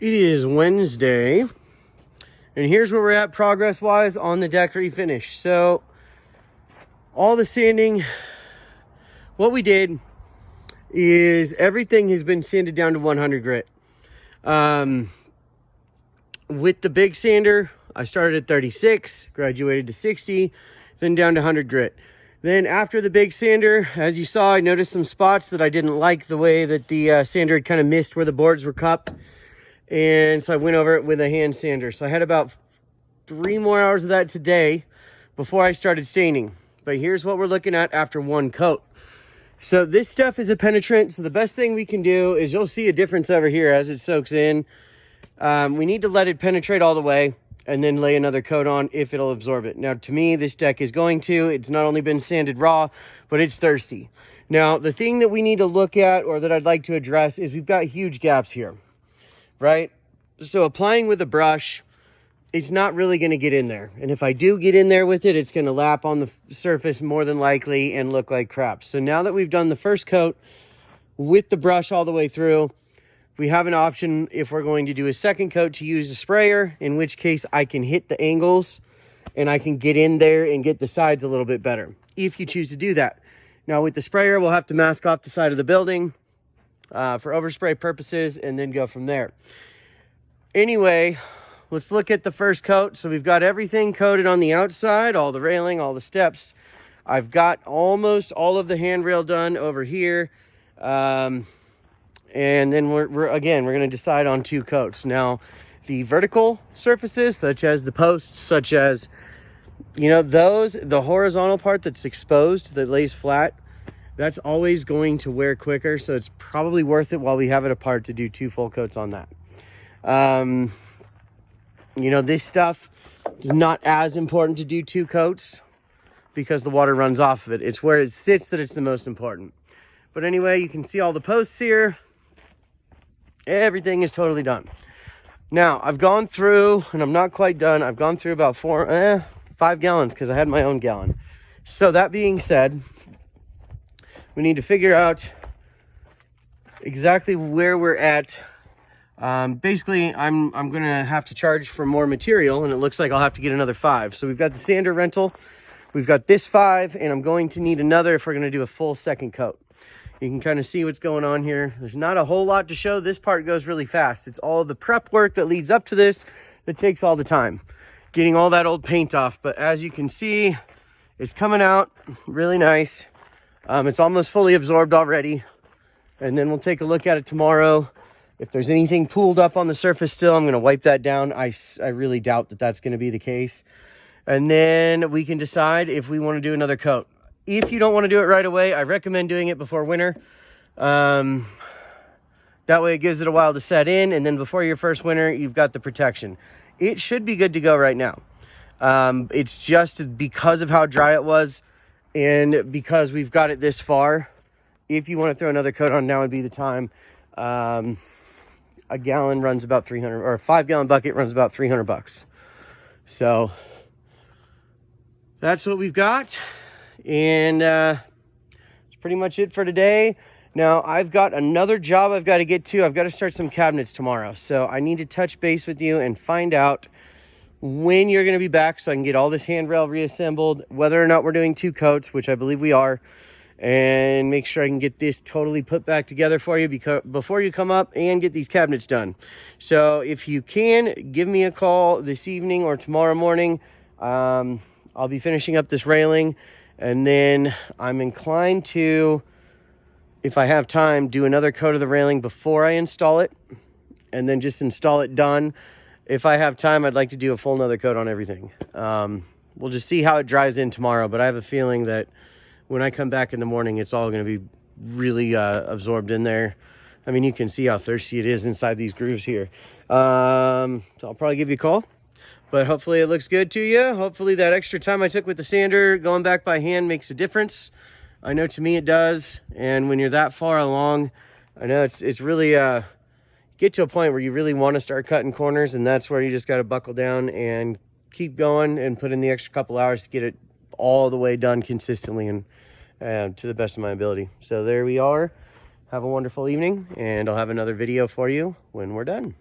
It is Wednesday, and here's where we're at progress-wise on the deck refinish. So, all the sanding, what we did is everything has been sanded down to 100 grit. With the big sander, I started at 36, graduated to 60, then down to 100 grit. Then after the big sander, as you saw, I noticed some spots that I didn't like the way that the sander had kind of missed where the boards were cupped. And so I went over it with a hand sander. So I had about 3 more hours of that today before I started staining. But here's what we're looking at after one coat. So this stuff is a penetrant. So the best thing we can do is you'll see a difference over here as it soaks in. We need to let it penetrate all the way and then lay another coat on if it'll absorb it. Now, to me, this deck is going to. It's not only been sanded raw, but it's thirsty. Now, the thing that we need to look at, or that I'd like to address, is we've got huge gaps here, right? So applying with a brush, it's not really going to get in there. And if I do get in there with it, it's going to lap on the surface more than likely and look like crap. So now that we've done the first coat with the brush all the way through, we have an option if we're going to do a second coat to use a sprayer, in which case I can hit the angles and I can get in there and get the sides a little bit better if you choose to do that. Now with the sprayer, we'll have to mask off the side of the building for overspray purposes and then go from there. Anyway, let's look at the first coat. So we've got everything coated on the outside, all the railing, all the steps. I've got almost all of the handrail done over here. And then we're going to decide on 2 coats. Now, the vertical surfaces, such as the posts, such as, the horizontal part that's exposed, that lays flat, that's always going to wear quicker. So it's probably worth it while we have it apart to do 2 full coats on that. This stuff is not as important to do 2 coats because the water runs off of it. It's where it sits that it's the most important. But anyway, you can see all the posts here. Everything is totally done. Now, I've gone through, and I'm not quite done. I've gone through about 5 gallons because I had my own gallon. So that being said, we need to figure out exactly where we're at. Basically, I'm going to have to charge for more material, and it looks like I'll have to get another 5. So we've got the sander rental. We've got this 5, and I'm going to need another if we're going to do a full second coat. You can kind of see what's going on here. There's not a whole lot to show. This part goes really fast. It's all the prep work that leads up to this that takes all the time. Getting all that old paint off. But as you can see, it's coming out really nice. It's almost fully absorbed already. And then we'll take a look at it tomorrow. If there's anything pooled up on the surface still, I'm going to wipe that down. I really doubt that that's going to be the case. And then we can decide if we want to do another coat. If you don't want to do it right away, I recommend doing it before winter. That way it gives it a while to set in, and then before your first winter, you've got the protection. It should be good to go right now. It's just because of how dry it was, and because we've got it this far, if you want to throw another coat on, now would be the time. A gallon runs about 300, or a 5-gallon bucket runs about $300. So that's what we've got. And that's pretty much it for today. Now, I've got another job I've got to get to. I've got to start some cabinets tomorrow. So I need to touch base with you and find out when you're going to be back so I can get all this handrail reassembled, whether or not we're doing 2 coats, which I believe we are, and make sure I can get this totally put back together for you before you come up and get these cabinets done. So if you can, give me a call this evening or tomorrow morning. I'll be finishing up this railing. And then I'm inclined to, if I have time, do another coat of the railing before I install it. And then just install it done. If I have time, I'd like to do a full another coat on everything. We'll just see how it dries in tomorrow. But I have a feeling that when I come back in the morning, it's all going to be really absorbed in there. I mean, you can see how thirsty it is inside these grooves here. So I'll probably give you a call. But hopefully it looks good to you. Hopefully that extra time I took with the sander going back by hand makes a difference. I know to me it does. And when you're that far along, I know it's really get to a point where you really want to start cutting corners, and that's where you just got to buckle down and keep going and put in the extra couple hours to get it all the way done consistently and to the best of my ability. So there we are. Have a wonderful evening, and I'll have another video for you when we're done.